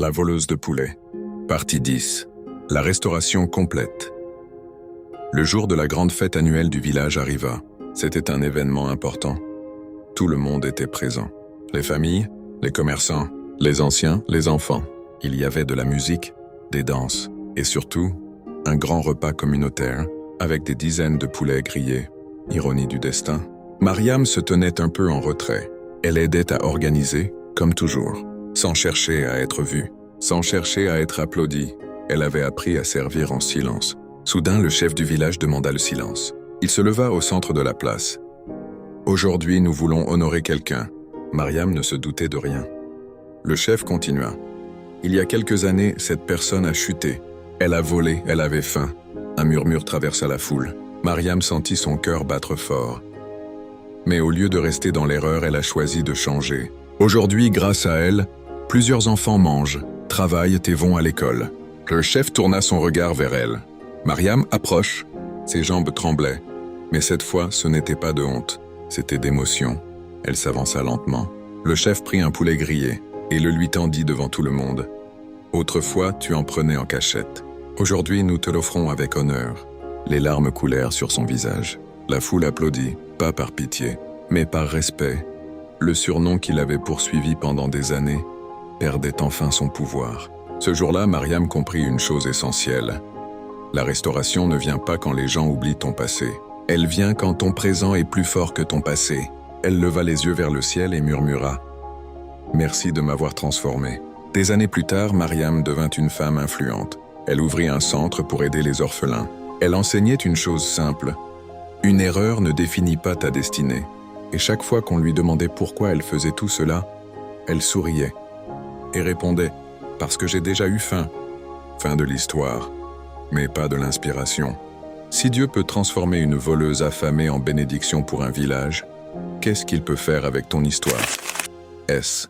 La voleuse de poulet. Partie 10. La restauration complète. Le jour de la grande fête annuelle du village arriva. C'était un événement important. Tout le monde était présent. Les familles, les commerçants, les anciens, les enfants. Il y avait de la musique, des danses et surtout, un grand repas communautaire avec des dizaines de poulets grillés. Ironie du destin. Mariam se tenait un peu en retrait. Elle aidait à organiser, comme toujours, sans chercher à être vue, sans chercher à être applaudie. Elle avait appris à servir en silence. Soudain, le chef du village demanda le silence. Il se leva au centre de la place. « Aujourd'hui, nous voulons honorer quelqu'un. » Mariam ne se doutait de rien. Le chef continua. « Il y a quelques années, cette personne a chuté. Elle a volé, elle avait faim. » Un murmure traversa la foule. Mariam sentit son cœur battre fort. Mais au lieu de rester dans l'erreur, elle a choisi de changer. Aujourd'hui, grâce à elle, plusieurs enfants mangent, travaillent et vont à l'école. Le chef tourna son regard vers elle. Mariam approche. Ses jambes tremblaient. Mais cette fois, ce n'était pas de honte, c'était d'émotion. Elle s'avança lentement. Le chef prit un poulet grillé et le lui tendit devant tout le monde. Autrefois, tu en prenais en cachette. Aujourd'hui, nous te l'offrons avec honneur. Les larmes coulèrent sur son visage. La foule applaudit, pas par pitié, mais par respect. Le surnom qu'il avait poursuivi pendant des années perdait enfin son pouvoir. Ce jour-là, Mariam comprit une chose essentielle. La restauration ne vient pas quand les gens oublient ton passé. Elle vient quand ton présent est plus fort que ton passé. Elle leva les yeux vers le ciel et murmura « Merci de m'avoir transformé ». Des années plus tard, Mariam devint une femme influente. Elle ouvrit un centre pour aider les orphelins. Elle enseignait une chose simple. Une erreur ne définit pas ta destinée. Et chaque fois qu'on lui demandait pourquoi elle faisait tout cela, elle souriait et répondait « Parce que j'ai déjà eu faim ». Fin de l'histoire, mais pas de l'inspiration. Si Dieu peut transformer une voleuse affamée en bénédiction pour un village, qu'est-ce qu'il peut faire avec ton histoire? S.